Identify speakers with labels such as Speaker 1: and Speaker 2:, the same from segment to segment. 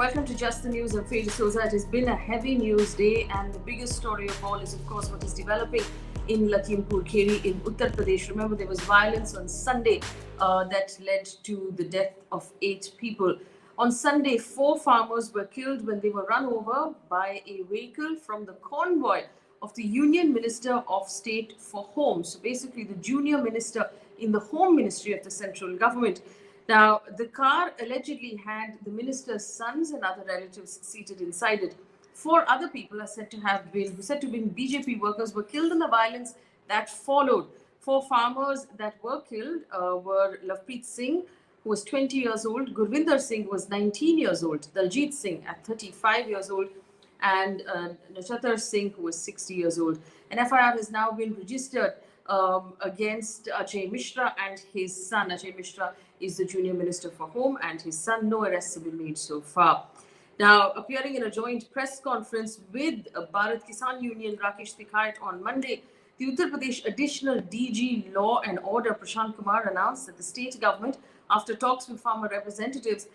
Speaker 1: welcome to Just the News. I'm Faye D'Souza. It has been a heavy news day, and the biggest story of all is, of course, what is developing in Lakhimpur Kheri in Uttar Pradesh. Remember, there was violence on Sunday that led to the death of 8 people. On Sunday, 4 farmers were killed when they were run over by a vehicle from the convoy of the Union Minister of State for Home. So basically, the junior minister in the Home Ministry of the central government. Now, the car allegedly had the minister's sons and other relatives seated inside it. 4 other people are said to have been BJP workers were killed in the violence that followed. 4 farmers that were killed were Lavpreet Singh, who was 20 years old, Gurvinder Singh was 19 years old, Daljit Singh at 35 years old, and Nachatar Singh, who was 60 years old. An FIR has now been registered against Ajay Mishra and his son. Ajay Mishra is the junior minister for home, and his son. No arrests have been made so far. Now, appearing in a joint press conference with Bharat Kisan Union, Rakesh Tikait on Monday, the Uttar Pradesh Additional DG Law and Order Prashant Kumar announced that the state government, after talks with farmer representatives,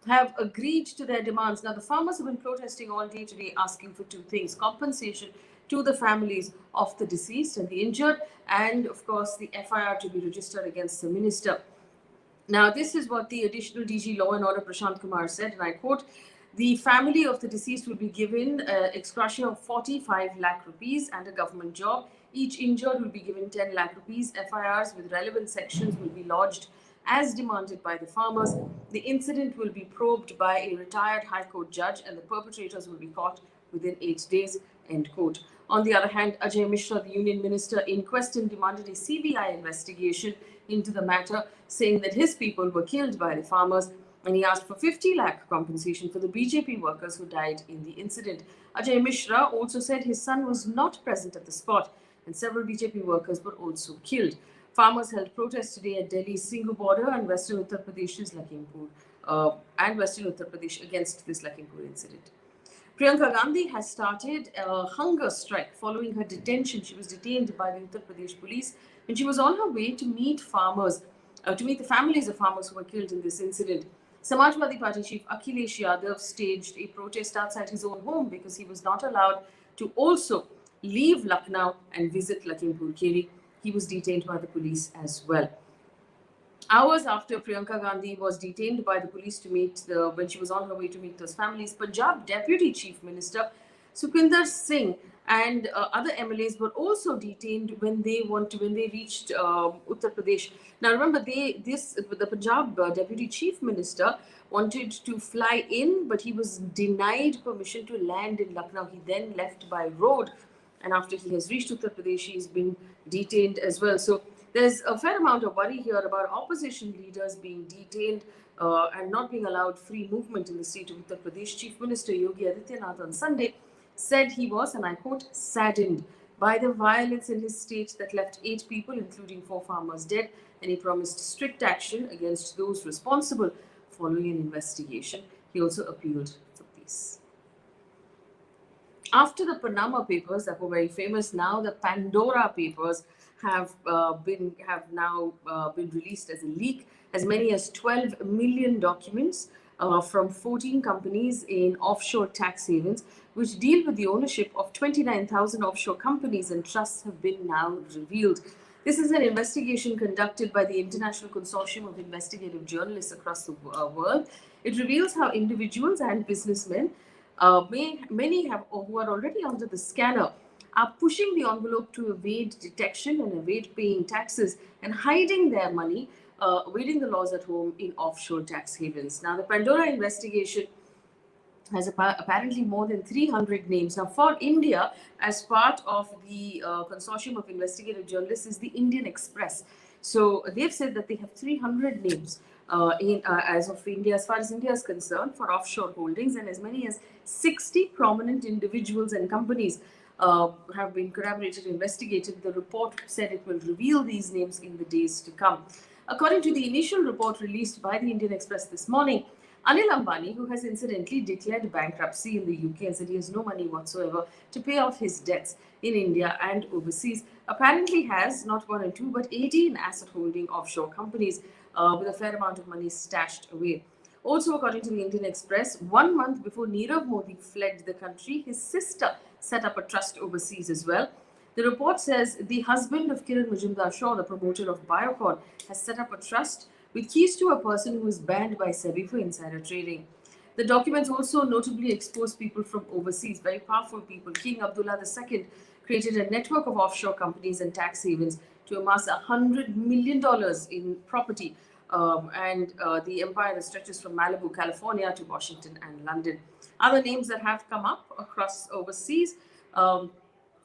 Speaker 1: have agreed to their demands. Now, the farmers have been protesting all day today, asking for 2 things: compensation to the families of the deceased and the injured, and of course, the FIR to be registered against the minister. Now, this is what the additional DG Law and Order Prashant Kumar said, and I quote: the family of the deceased will be given ex gratia of 45 lakh rupees and a government job. Each injured will be given 10 lakh rupees. FIRs with relevant sections will be lodged as demanded by the farmers. The incident will be probed by a retired High Court judge, and the perpetrators will be caught within 8 days, end quote. On the other hand, Ajay Mishra, the union minister in question, demanded a CBI investigation into the matter, saying that his people were killed by the farmers, and he asked for 50 lakh compensation for the BJP workers who died in the incident. Ajay Mishra also said his son was not present at the spot, and several BJP workers were also killed. Farmers held protests today at Delhi's Singhu border and Western Uttar Pradesh's Western Uttar Pradesh against this Lakhimpur incident. Priyanka Gandhi has started a hunger strike following her detention. She was detained by the Uttar Pradesh police when she was on her way to meet the families of farmers who were killed in this incident. Samajwadi Party chief Akhilesh Yadav staged a protest outside his own home because he was not allowed to also leave Lucknow and visit Lakhimpur Kheri. He was detained by the police as well. Hours after Priyanka Gandhi was detained by the police when she was on her way to meet those families, Punjab Deputy Chief Minister Sukhwinder Singh and other MLAs were also detained when they reached Uttar Pradesh. Now, remember, the Punjab Deputy Chief Minister wanted to fly in, but he was denied permission to land in Lucknow. He then left by road, and after he has reached Uttar Pradesh, he's been detained as well. So there's a fair amount of worry here about opposition leaders being detained and not being allowed free movement in the state of Uttar Pradesh. Chief Minister Yogi Adityanath on Sunday said he was, and I quote, saddened by the violence in his state that left 8 people, including 4 farmers, dead, and he promised strict action against those responsible following an investigation. He also appealed for peace. After the Panama Papers that were very famous, now the Pandora Papers have now been released as a leak. As many as 12 million documents from 14 companies in offshore tax havens, which deal with the ownership of 29,000 offshore companies and trusts, have been now revealed. This is an investigation conducted by the International Consortium of Investigative Journalists across the world. It reveals how individuals and businessmen, many who are already under the scanner, are pushing the envelope to evade detection and evade paying taxes and hiding their money, evading the laws at home in offshore tax havens. Now, the Pandora investigation has apparently more than 300 names. Now, for India, as part of the Consortium of Investigative Journalists, is the Indian Express. So they've said that they have 300 names as of India, as far as India is concerned, for offshore holdings, and as many as 60 prominent individuals and companies have been corroborated, investigated. The report said it will reveal these names in the days to come. According to the initial report released by the Indian Express this morning, Anil Ambani, who has incidentally declared bankruptcy in the UK and said he has no money whatsoever to pay off his debts in India and overseas, apparently has not 1 or 2 but 18 asset holding offshore companies with a fair amount of money stashed away. Also, according to the Indian Express, 1 month before Nirav Modi fled the country, his sister set up a trust overseas as well. The report says the husband of Kiran Majumdar Shaw, the promoter of Biocon, has set up a trust with keys to a person who is banned by SEBI for insider trading. The documents also notably expose people from overseas, very powerful people. King Abdullah II created a network of offshore companies and tax havens to amass $100 million in property. And the empire that stretches from Malibu, California to Washington and London. Other names that have come up across overseas.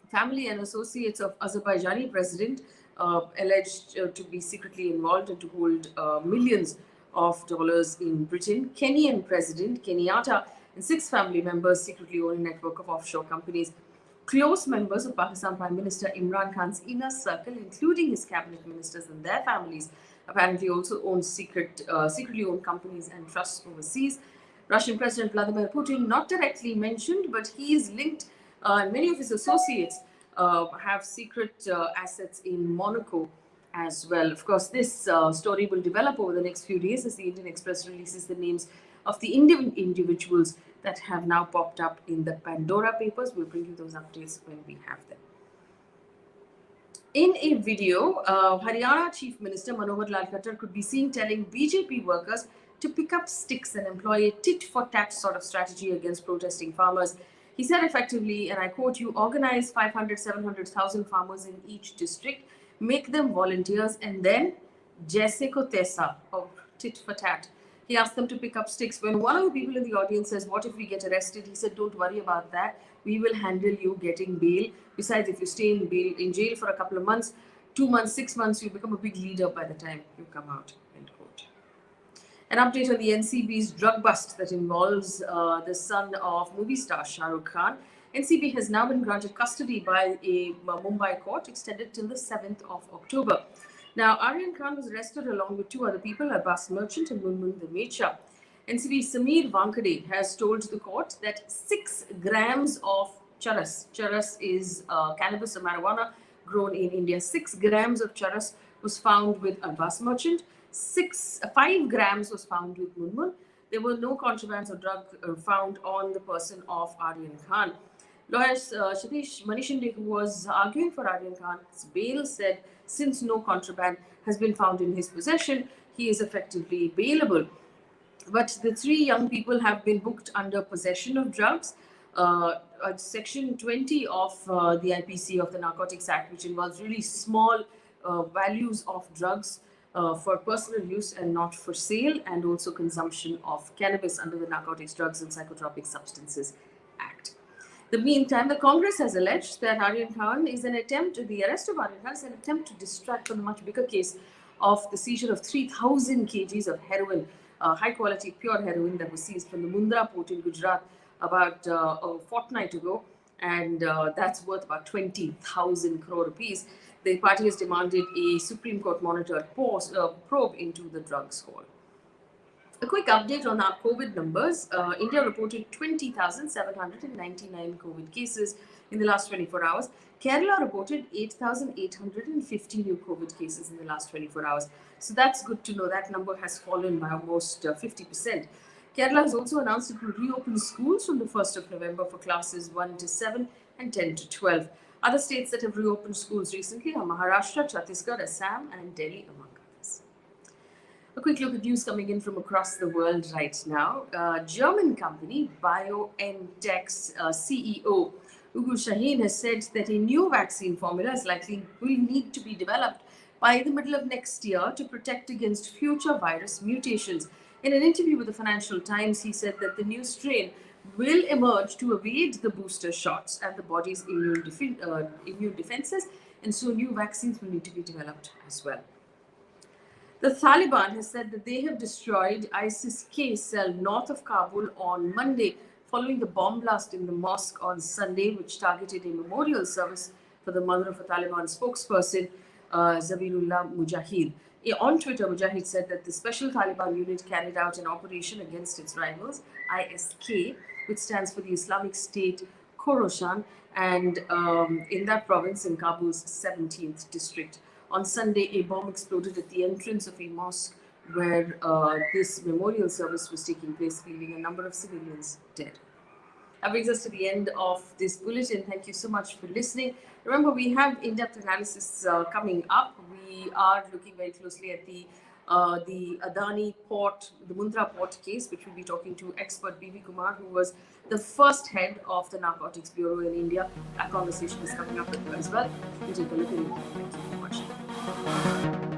Speaker 1: Family and associates of Azerbaijani president alleged to be secretly involved and to hold millions of dollars in Britain. Kenyan president Kenyatta and 6 family members secretly own a network of offshore companies. Close members of Pakistan Prime Minister Imran Khan's inner circle, including his cabinet ministers and their families, apparently also own secretly owned companies and trusts overseas. Russian President Vladimir Putin, not directly mentioned, but he is linked. Many of his associates have secret assets in Monaco as well. Of course, this story will develop over the next few days as the Indian Express releases the names of the individuals that have now popped up in the Pandora Papers. We'll bring you those updates when we have them. In a video, Haryana Chief Minister Manohar Lal Khattar could be seen telling BJP workers to pick up sticks and employ a tit-for-tat sort of strategy against protesting farmers. He said effectively, and I quote, you organize 500, 700,000 farmers in each district, make them volunteers, and then jaise ko taisa, or tit-for-tat. He asked them to pick up sticks. When one of the people in the audience says, what if we get arrested? He said, don't worry about that. We will handle you getting bail. Besides, if you stay in jail for a couple of months, 2 months, 6 months, you become a big leader by the time you come out. End quote. An update on the NCB's drug bust that involves the son of movie star Shah Rukh Khan. NCB has now been granted custody by a Mumbai court, extended till the 7th of October. Now, Aryan Khan was arrested along with 2 other people, Abbas Merchant and Munmun Dhamecha. NCB Sameer Wankade has told the court that 6 grams of charas is cannabis or marijuana grown in India. 6 grams of charas was found with Abbas Merchant. 5 grams was found with Munmun. There were no contrabands or drug found on the person of Aryan Khan. Lawyer Satish Manishinde, who was arguing for Aryan Khan's bail, said since no contraband has been found in his possession, he is effectively bailable. But the 3 young people have been booked under possession of drugs. Section 20 of the IPC of the Narcotics Act, which involves really small values of drugs for personal use and not for sale, and also consumption of cannabis under the Narcotics, Drugs and Psychotropic Substances Act. In the meantime, the Congress has alleged that Aryan Khan the arrest of Aryan Khan is an attempt to distract from the much bigger case of the seizure of 3,000 kgs of heroin, high quality pure heroin that was seized from the Mundra port in Gujarat about a fortnight ago, and that's worth about 20,000 crore rupees. The party has demanded a Supreme Court monitored probe into the drugs haul. A quick update on our COVID numbers. India reported 20,799 COVID cases in the last 24 hours. Kerala reported 8,850 new COVID cases in the last 24 hours. So that's good to know. That number has fallen by almost 50%. Kerala has also announced it will reopen schools from the 1st of November for classes 1 to 7 and 10 to 12. Other states that have reopened schools recently are Maharashtra, Chhattisgarh, Assam, and Delhi, among others. A quick look at news coming in from across the world right now. German company BioNTech's CEO Ugur Sahin has said that a new vaccine formula is will need to be developed by the middle of next year to protect against future virus mutations. In an interview with the Financial Times, he said that the new strain will emerge to evade the booster shots and the body's immune defenses, and so new vaccines will need to be developed as well. The Taliban has said that they have destroyed ISIS-K cell north of Kabul on Monday, following the bomb blast in the mosque on Sunday, which targeted a memorial service for the mother of a Taliban spokesperson, Zabihullah Mujahid. On Twitter, Mujahid said that the special Taliban unit carried out an operation against its rivals, ISK, which stands for the Islamic State Khorasan, and in that province, in Kabul's 17th district. On Sunday, a bomb exploded at the entrance of a mosque where this memorial service was taking place, leaving a number of civilians dead. That brings us to the end of this bulletin. Thank you so much for listening. Remember, we have in-depth analysis coming up. We are looking very closely at the Adani port, the Mundra port case, which we'll be talking to expert B.V. Kumar, who was the first head of the Narcotics Bureau in India. That conversation is coming up as well. We'll take a look at it. Thank you for watching.